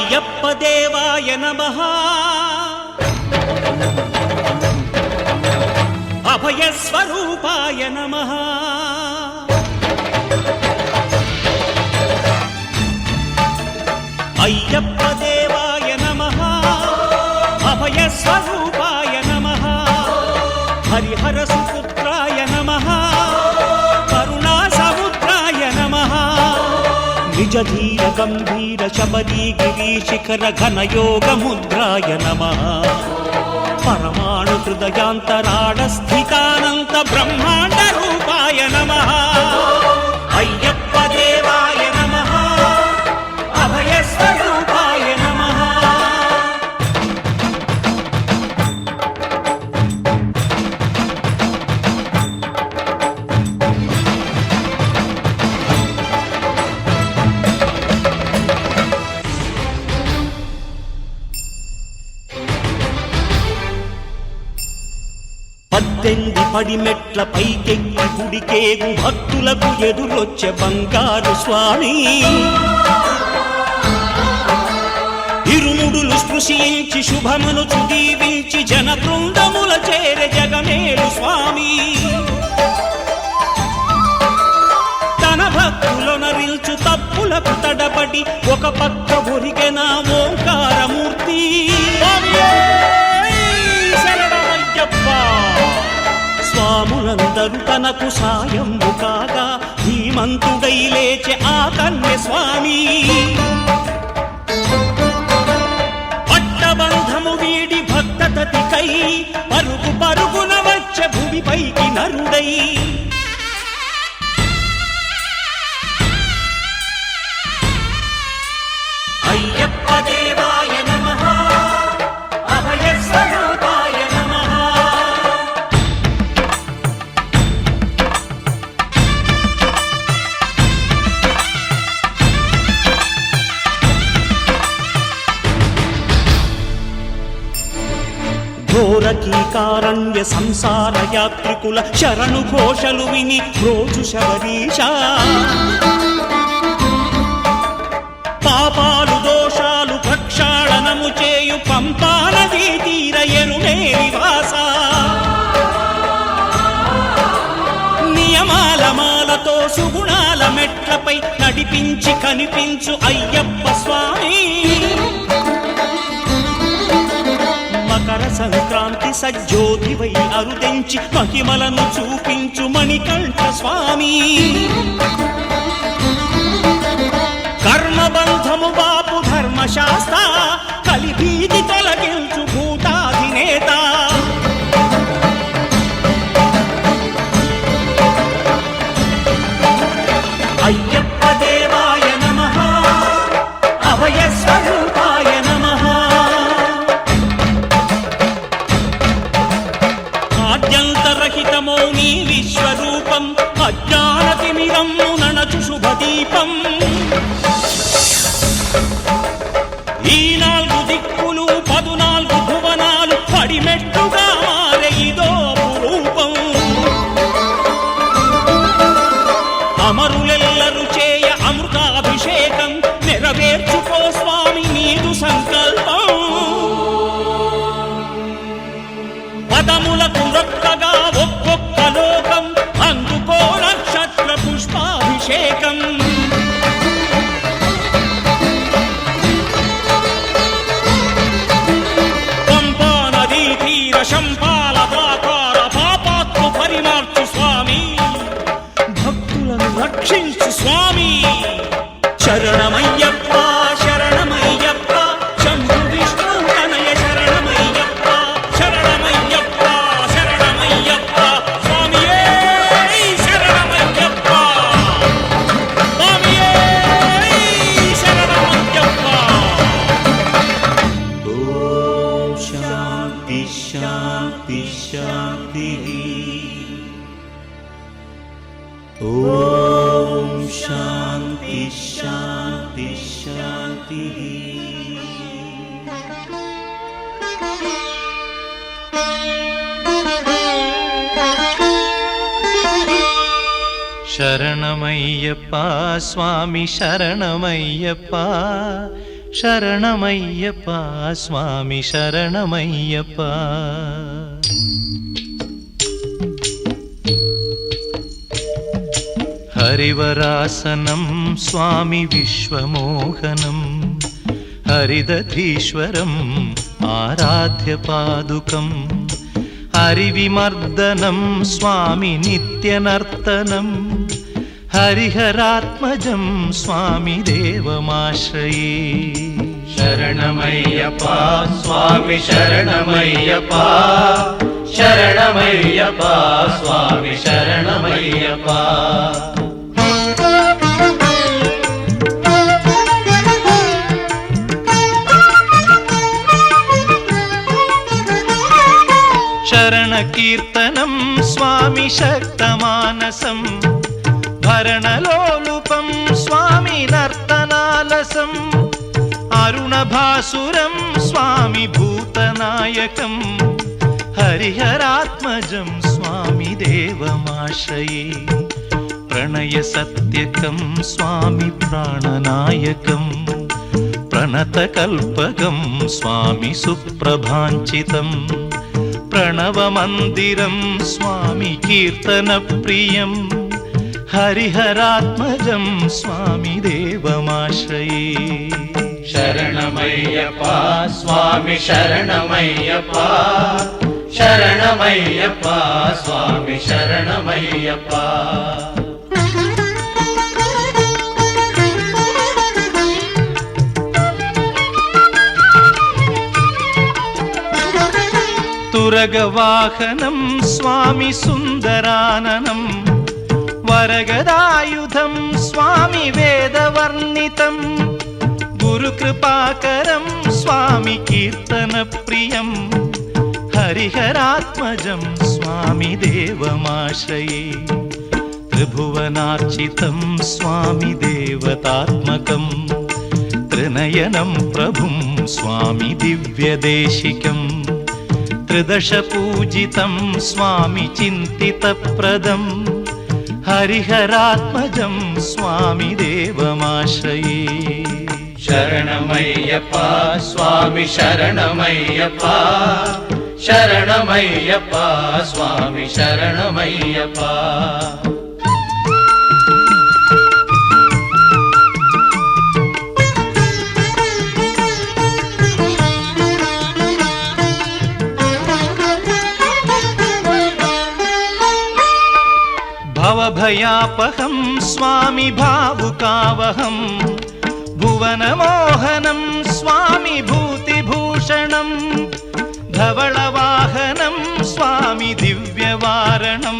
అయ్యప్ప దేవాయ నమః అభయ స్వరూపాయ నమః అయ్యప్ప దేవాయ నమః అభయ స్వరూపాయ నమః హరిహర సుపుత్రాయ నమః కరుణా సముద్రాయ నమః నిజ ధీర గంభీర శబరీ గిరి శిఖర ఘనయోగ ముద్రాయ నమః పరమాణు హృదయాంతరాడ స్థితానంత బ్రహ్మాండ రూపాయ నమః అయ్యప్ప దేవాయ నమః అభయ స్వరూపాయ నమః పద్దెంది పడిమెట్ల పైకెక్కి గుడికేగు భక్తులకు ఎదురొచ్చే బంగారు స్వామి ఇరుముడులు స్పృశించి శుభమును దీవించి జన బృందముల చేరే జగమేలు స్వామి తన భక్తులనరిల్చు తప్పులకు తడబడి ఒక పక్క ఒరిగెన ఓంకారమూర్తి స్వాములందరూ తనకు సాయము కాగా ధీమంతుడై లేచే ఆ కన్య స్వామి పట్టబంధము వీడి భక్తతతికై పరుగు పరుగున వచ్చే భూమిపైకి నరుడై అయ్యప్ప దేవాయ నమః అభయ స్వరూపాయ నమః ఘోరకీకారణ్య సంసార యాత్రికుల శరణు ఘోషలు విని రోజు శబరీష పాపాలు దోషాలు ప్రక్షాళనము చేయు పంపా నదీ తీర ఎరుమేలి వాస నియమాల మాలతో సుగుణాల మెట్లపై నడిపించి కనిపించు అయ్యప్ప స్వామి మకర సంక్రాంతి సజ్జోతివై అరుదెంచి మహిమలను చూపించు మణికంఠ స్వామి కర్మబంధము బాపు ధర్మశాస్త్ర కలిభీతి తొలగించు భూతాధినేత అయ్యప్ప దేవాయ నమః అభయ స్వరూపాయ నమః ఆద్యంతరహితమో నీ విశ్వరూపం అజ్ఞానతిమిరము నణచు శుభదీపం ఈ 4 దిక్కులు 14 భువనాలు పడిమెట్టుగా మారే ఇదో అపురూపం అమరులెల్లరు చేయ అమృతాభిషేకం నెరవేర్చుకో స్వామి నీదు సంకల్పం పదములకు రొక్కగా ఒక్కొక్క లోకం అందుకో నక్షత్ర పుష్పాభిషేకం పంపా నదీ తీర శంపాల ప్రాకార పాపాత్మ పరిమార్చు స్వామి భక్తులను రక్షించు స్వామి శరణమయ్యప్ప శరణమయ్యప్ప శంభు విష్ణు తనయ శరణమయ్యప్ప శరణమయ్యప్ప శరణమయ్యప్ప స్వామియే శరణమయ్యప్ప స్వామియే శరణమయ్యప్ప ఓం శాంతి శాంతి శాంతి ఓం శాంతి శాంతి శాంతి శరణమయ్యప్ప స్వామి శరణమయ్యప్ప శరణమయ్యప్ప స్వామి శరణమయ్యప్ప. హరివరాసనం స్వామి విశ్వమోహనం హరిదధీశ్వరం ఆరాధ్య పాదుకం హరివిమర్దనం స్వామి నిత్యనర్తనం హరిహరాత్మజం స్వామి దేవమాశ్రయే. శరణమయ్యప్ప స్వామి శరణమయ్యప్ప శరణమయ్యప్ప స్వామి శరణమయ్యప్ప. శరణ కీర్తనం స్వామి శక్తమానసం భరణలోలుపం స్వామి నర్తనాలసం అరుణభాసురం స్వామి భూతనాయకం హరిహరాత్మజం స్వామి దేవమాశ్రయే. ప్రణయ సత్యకం స్వామి ప్రాణనాయకం ప్రణతకల్పకం స్వామి సుప్రభాంచితం ప్రణవమందిరం స్వామి కీర్తన ప్రియం హరిహరాత్మజం స్వామి దేవమాశ్రయే. శరణమయ్యప్ప స్వామి శరణమయ్యప్ప శరణమయ్యప్ప స్వామి శరణమయ్యప్ప. తురగవాహనం స్వామి సుందరాననం వరగదాయుధం స్వామి వేదవర్ణితం గురుకృపాకరం స్వామి కీర్తన ప్రియం హరిహరాత్మజం స్వామి దేవమాశ్రయే. త్రిభువనార్చితం స్వామి దేవతాత్మకం త్రినయనం ప్రభుం స్వామి దివ్యదేశికం త్రిదశ పూజితం స్వామి చింతితప్రదం హరిహరాత్మజం స్వామి దేవమాశ్రయే. శరణమయ్యప్ప స్వామి శరణమయ్యప్ప శరణమయ్యప్ప స్వామి శరణమయ్యప్ప. భవభయాపహం స్వామి భావుకావహం భువనమోహనం స్వామి భూతిభూషణం ధవళవాహనం స్వామి దివ్యవారణం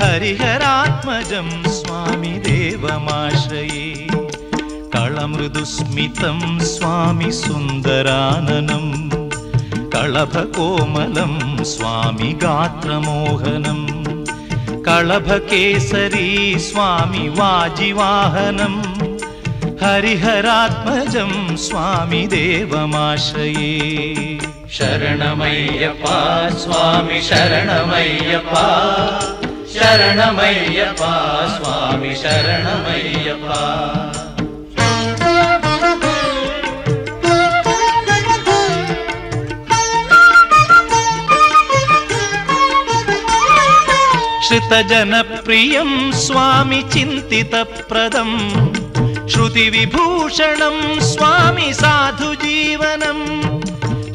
హరిహరాత్మజం స్వామి దేవమాశ్రయే. కళమృదుస్మితం స్వామి సుందరాననం కళభకోమలం స్వామి గాత్రమోహనం కళభకేసరీ స్వామి వాజివాహనం హరిహరాత్మజం స్వామి దేవమాశ్రయే. శరణమయ్యప్ప స్వామి శరణమయ్యప్ప శరణమయ్యప్ప స్వామి శరణమయ్యప్ప. శ్రుతజనప్రియం స్వామి చింతితప్రదం శృతివిభూషణం స్వామి సాధుజీవనం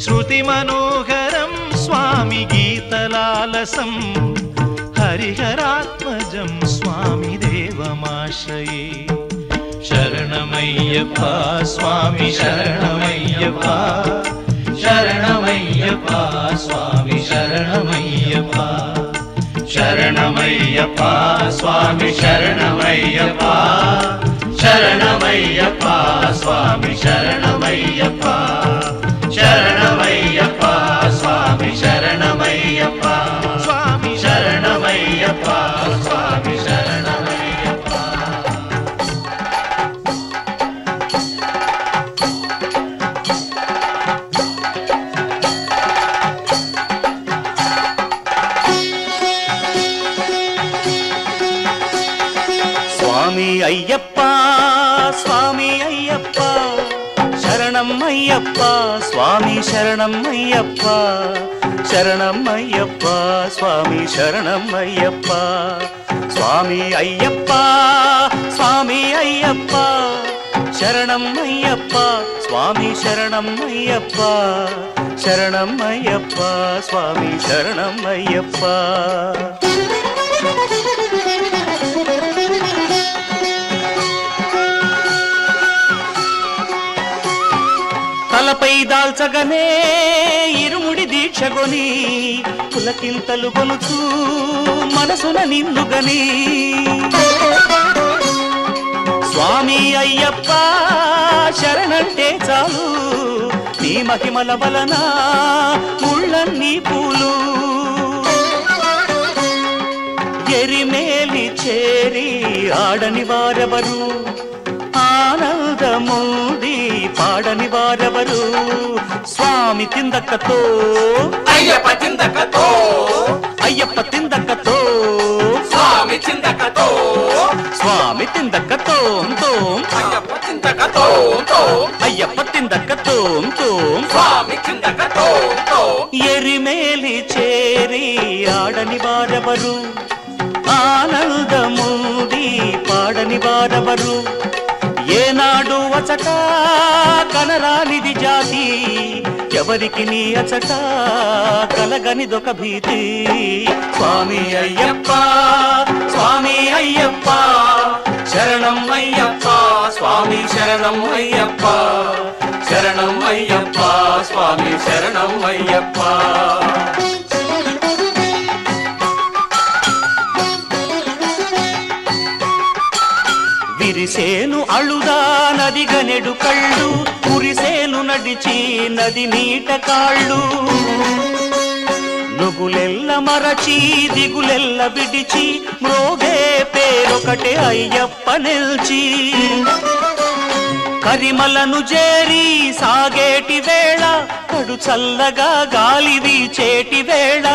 శృతిమనోహరం స్వామి గీతలాలసం హరిహరాత్మజం స్వామి దేవమాశ్రయే. శరణమయ్యప్ప స్వామి శరణమయ్యప్ప శరణమయ్యప్ప స్వామి శరణమయ్యప్ప. శరణమయ్యప్ప స్వామి శరణమయ్యప్ప శరణమయ్యప్ప స్వామి శరణమయ్యప్ప శరణమయ్యప్ప స్వామి శరణమయ్యప్ప స్వామి శరణమయ్యప్ప స్వామి శరణమయ్యప్ప. స్వామి అయ్యప్ప స్వామి అయ్యప్ప శరణం అయ్యప్ప స్వామి శరణం అయ్యప్ప శరణం అయ్యప్ప స్వామి శరణం అయ్యప్ప స్వామి అయ్యప్ప స్వామి అయ్యప్ప శరణం అయ్యప్ప స్వామి శరణం అయ్యప్ప శరణం అయ్యప్ప స్వామి శరణం అయ్యప్ప తలపై దాల్చగనే ఇరుముడి దీక్షగొని పులకింతలు కొలుచు మనసున నిండుగని స్వామి అయ్యప్ప శరణంటే చాలు నీ మహిమల వలన ముళ్ళన్నీ పూలు ఎరిమేలి చేరి ఆడని వారెవరు ఆనందమూది పాడని వారెవరు స్వామి తిందక్కతో అయ్యప్ప చిందకతో అయ్యప్ప తిందక్కతో స్వామి చిందకతో స్వామి తిందక్కతో అయ్యప్ప చిందకతో అయ్యప్ప తిందక్కతో స్వామి చిందకతో ఎరిమేలి చేరి ఆడని వారెవరు ఆనందమూది పాడని వారెవరు ఏనాడు అచట కనరానిది జాతి ఎవరికి నీ అచట కలగనిదొక భీతి స్వామి అయ్యప్ప స్వామి అయ్యప్ప శరణం అయ్యప్ప స్వామి శరణం అయ్యప్ప శరణం అయ్యప్ప స్వామి శరణం అయ్యప్ప విరిసేను అళుదా నది గనెడు కళ్ళు కురిసేను నడిచి నది నీట కాళ్ళు నుగులెల్ల మరచి దిగులెల్ల విడిచి మ్రోగే పేరొకటే అయ్యప్ప నిల్చి కరిమలను చేరి సాగేటి వేళ కడు చల్లగా గాలి వీచేటి వేళ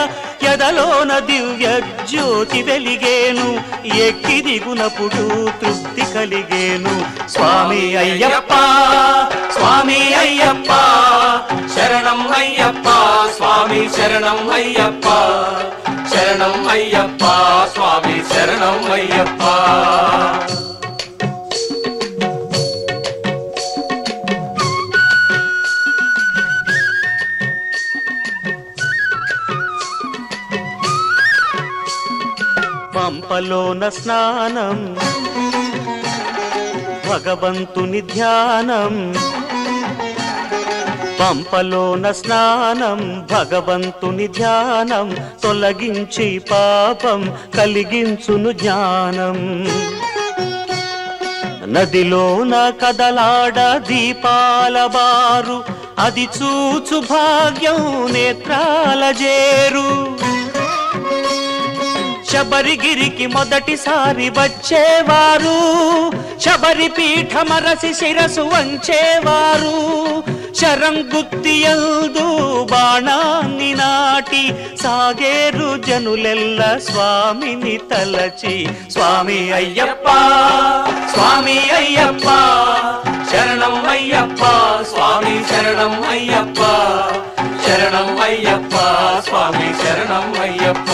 ఎదలోన దివ్య జ్యోతి వెలిగేను ఎక్కి దిగునప్పుడు తృప్తి కలిగేను స్వామి అయ్యప్ప స్వామి అయ్యప్ప శరణం అయ్యప్ప స్వామి శరణం అయ్యప్ప శరణం అయ్యప్ప స్వామి శరణం అయ్యప్ప పంపలోన స్నానం భగవంతుని ధ్యానం పంపలోన స్నానం భగవంతుని ధ్యానం తొలగించి పాపం కలిగించును జ్ఞానం నదిలోన కదలాడ దీపాల బారు అది చూచు భాగ్యం నేత్రాల జేరు శబరిగిరికి మొదటిసారి వచ్చేవారు శబరి పీఠమరసి శిరసు వంచేవారు శరంగుత్తియందు బాణాన్ని నాటి సాగేరు జనులెల్ల స్వామిని తలచి స్వామి అయ్యప్ప స్వామి అయ్యప్ప శరణం అయ్యప్ప స్వామి శరణం అయ్యప్ప శరణం అయ్యప్ప స్వామి శరణం అయ్యప్ప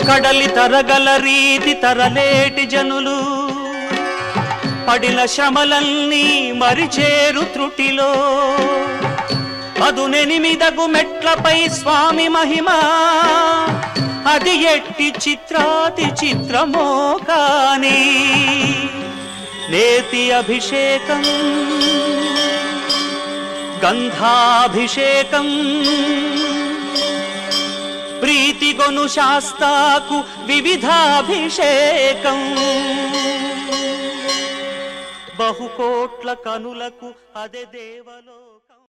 కడలి తరగల రీతి తరలేటి జనులు పడిన శ్రమలన్నీ మరిచేరు త్రుటిలో పదునెనిమిదగు మెట్లపై స్వామి మహిమ అది ఎట్టి చిత్రాతి చిత్రమో కాని నేతి అభిషేకం గంధాభిషేకం ప్రీతిగొను శాస్తాకు వివిధాభిషేకం బహుకోట్ల కనులకు అదే దేవలో